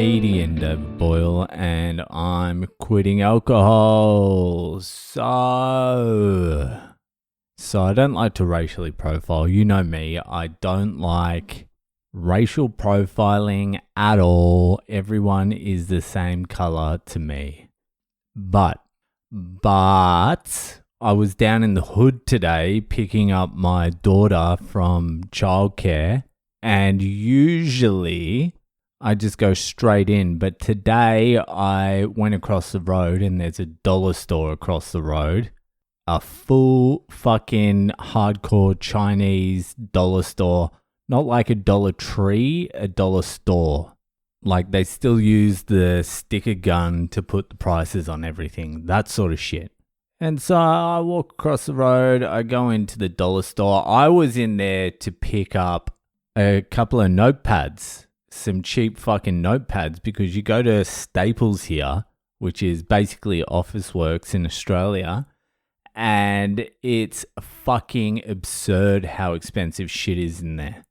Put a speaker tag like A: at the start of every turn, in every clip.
A: comedian David Boyle, and I'm quitting alcohol. So I don't like to racially profile. You know me, I don't like racial profiling at all. Everyone is the same color to me. But I was down in the hood today picking up my daughter from childcare, and usually I just go straight in. But today I went across the road and there's a dollar store across the road. A full fucking hardcore Chinese dollar store. Not like a Dollar Tree, a dollar store. Like they still use the sticker gun to put the prices on everything. That sort of shit. And so I walk across the road. I go into the dollar store. I was in there to pick up a couple of notepads. Some cheap fucking notepads, because you go to Staples here, which is basically Officeworks in Australia, and it's fucking absurd how expensive shit is in there.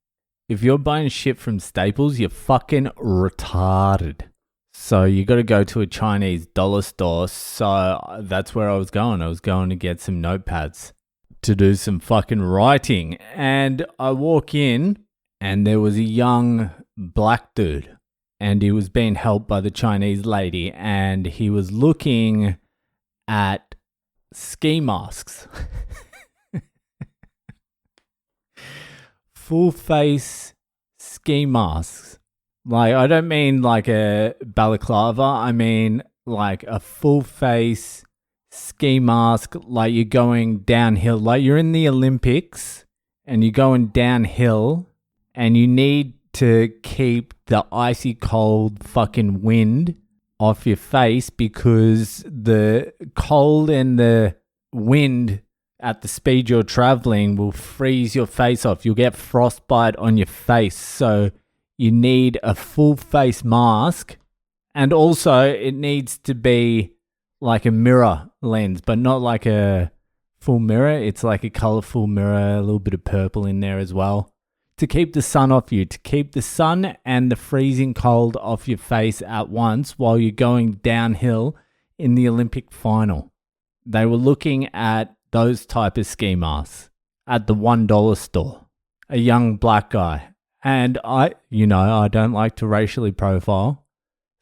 A: If you're buying shit from Staples, you're fucking retarded. So you got to go to a Chinese dollar store. So that's where I was going. I was going to get some notepads to do some fucking writing. And I walk in and there was a young black dude, and he was being helped by the Chinese lady, and he was looking at ski masks. Full face ski masks. Like, I don't mean like a balaclava. I mean like a full face ski mask, like you're going downhill, like you're in the Olympics and you're going downhill and you need to keep the icy cold fucking wind off your face, because the cold and the wind at the speed you're traveling will freeze your face off. You'll get frostbite on your face. So you need a full face mask, and also it needs to be like a mirror lens, but not like a full mirror. It's like a colorful mirror, a little bit of purple in there as well, to keep the sun off you, to keep the sun and the freezing cold off your face at once while you're going downhill in the Olympic final. They were looking at those type of ski masks at the $1 store. A young black guy. And I don't like to racially profile.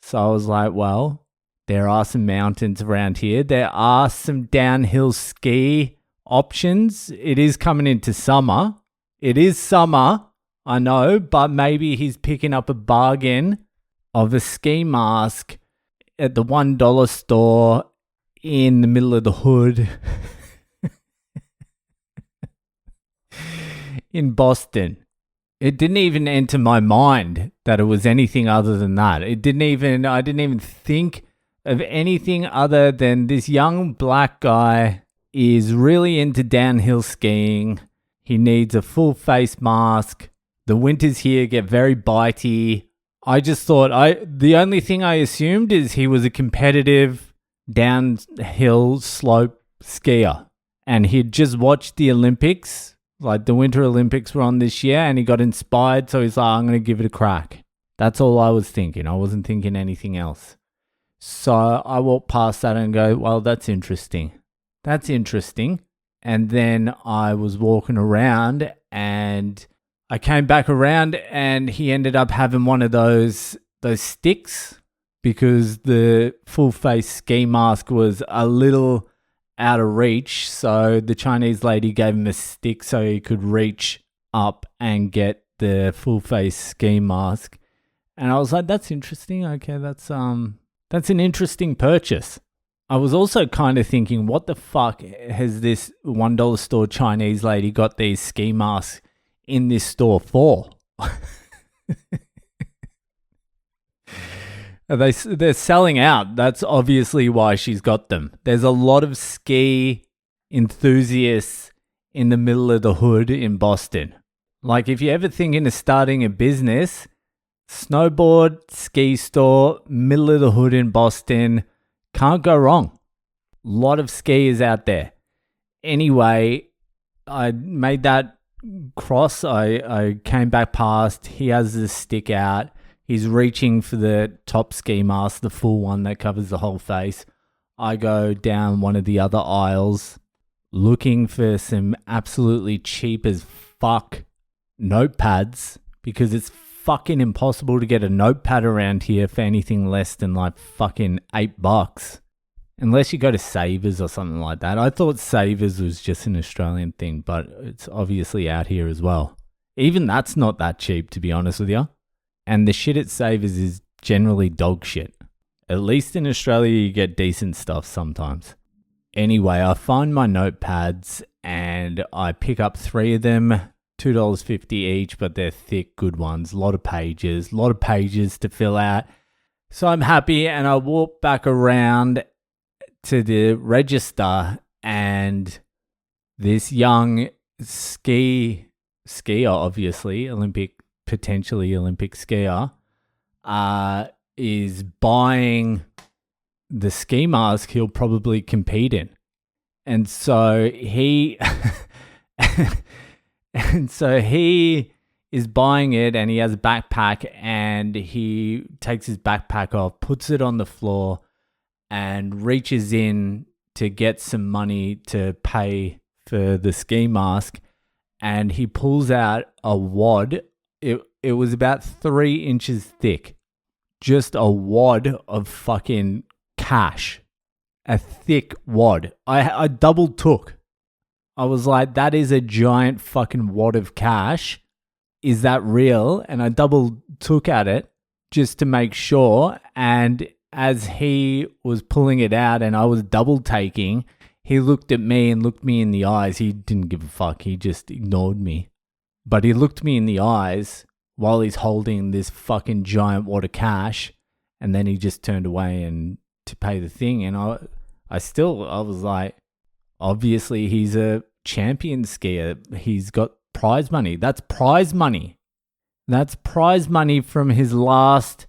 A: So I was like, well, there are some mountains around here. There are some downhill ski options. It is coming into summer. It is summer, I know, but maybe he's picking up a bargain of a ski mask at the $1 store in the middle of the hood in Boston. It didn't even enter my mind that it was anything other than that. I didn't even think of anything other than this young black guy is really into downhill skiing. He needs a full face mask. The winters here get very bitey. I just thought, the only thing I assumed is he was a competitive downhill slope skier, and he'd just watched the Olympics. Like the Winter Olympics were on this year, and he got inspired, so he's like, I'm going to give it a crack. That's all I was thinking. I wasn't thinking anything else. So I walked past that and go, well, that's interesting. That's interesting. And then I was walking around and I came back around and he ended up having one of those sticks, because the full face ski mask was a little out of reach. So the Chinese lady gave him a stick so he could reach up and get the full face ski mask. And I was like, that's interesting. Okay, that's an interesting purchase. I was also kind of thinking, what the fuck has this $1 store Chinese lady got these ski masks in this store for? They're selling out. That's obviously why she's got them. There's a lot of ski enthusiasts in the middle of the hood in Boston. Like, if you're ever thinking of starting a business, snowboard, ski store, middle of the hood in Boston, can't go wrong. A lot of skiers out there. Anyway, I made that cross. I came back past. He has the stick out. He's reaching for the top ski mask, the full one that covers the whole face. I go down one of the other aisles looking for some absolutely cheap as fuck notepads because it's fucking impossible to get a notepad around here for anything less than like fucking $8. Unless you go to Savers or something like that. I thought Savers was just an Australian thing, but it's obviously out here as well. Even that's not that cheap, to be honest with you. And the shit at Savers is generally dog shit. At least in Australia, you get decent stuff sometimes. Anyway, I find my notepads and I pick up 3 of them, $2.50 each, but they're thick, good ones. A lot of pages to fill out. So I'm happy and I walk back around to the register and this young skier, obviously, potentially Olympic skier, is buying the ski mask he'll probably compete in. And so he is buying it and he has a backpack and he takes his backpack off, puts it on the floor and reaches in to get some money to pay for the ski mask. And he pulls out a wad. It was about 3 inches thick. Just a wad of fucking cash. A thick wad. I double took. I was like, that is a giant fucking wad of cash. Is that real? And I double took at it just to make sure. And as he was pulling it out and I was double taking, he looked at me and looked me in the eyes. He didn't give a fuck. He just ignored me. But he looked me in the eyes while he's holding this fucking giant wad of cash. And then he just turned away and to pay the thing. And I was like, obviously he's a champion skier. He's got prize money. That's prize money. That's prize money from his last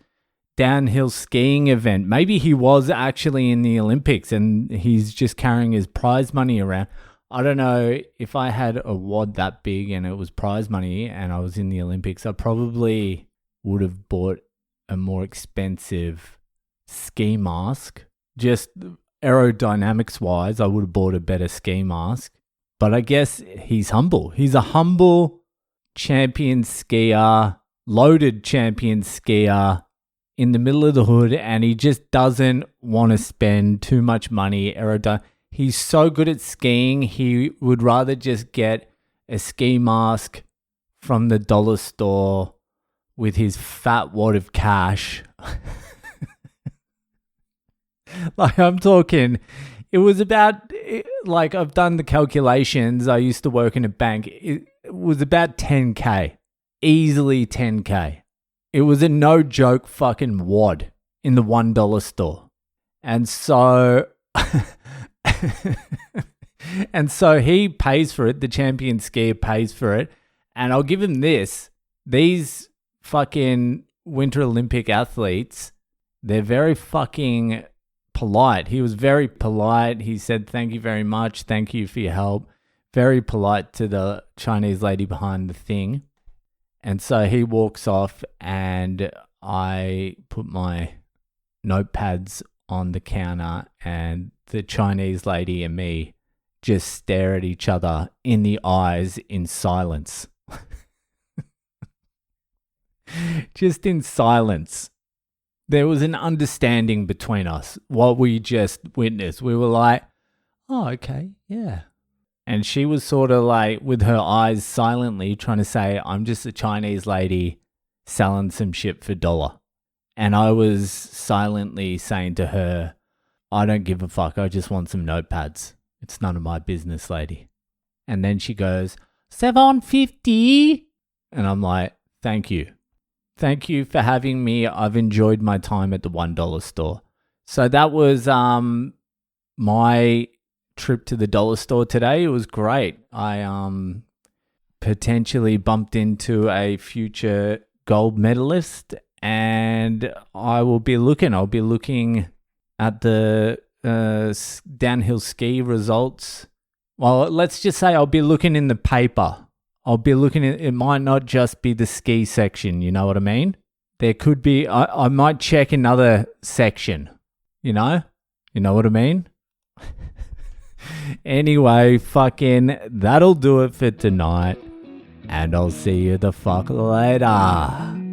A: downhill skiing event. Maybe he was actually in the Olympics and he's just carrying his prize money around. I don't know if I had a wad that big and it was prize money and I was in the Olympics, I probably would have bought a more expensive ski mask. Just aerodynamics wise, I would have bought a better ski mask. But I guess he's humble. He's a humble champion skier, loaded champion skier in the middle of the hood, and he just doesn't want to spend too much money. He's so good at skiing, he would rather just get a ski mask from the dollar store with his fat wad of cash. Like, I'm talking, it was about, like, I've done the calculations. I used to work in a bank. It was about 10K, easily 10K. It was a no joke fucking wad in the $1 store. And so, and so he pays for it. The champion skier pays for it. And I'll give him this. These fucking Winter Olympic athletes, they're very fucking polite. He was very polite. He said, thank you very much. Thank you for your help. Very polite to the Chinese lady behind the thing. And so he walks off and I put my notepads on the counter and the Chinese lady and me just stare at each other in the eyes in silence. Just in silence. There was an understanding between us, what we just witnessed. We were like, oh, okay, yeah. And she was sort of like with her eyes silently trying to say, I'm just a Chinese lady selling some shit for $1. And I was silently saying to her, I don't give a fuck. I just want some notepads. It's none of my business, lady. And then she goes, $7.50. And I'm like, thank you. Thank you for having me. I've enjoyed my time at the $1 store. So that was my trip to the dollar store today. It was great. I potentially bumped into a future gold medalist, and I'll be looking at the downhill ski results. Well, let's just say I'll be looking in the paper. I'll be looking at, it might not just be the ski section, you know what I mean? there could be, I might check another section, you know what I mean? Anyway, fucking, that'll do it for tonight. And I'll see you the fuck later.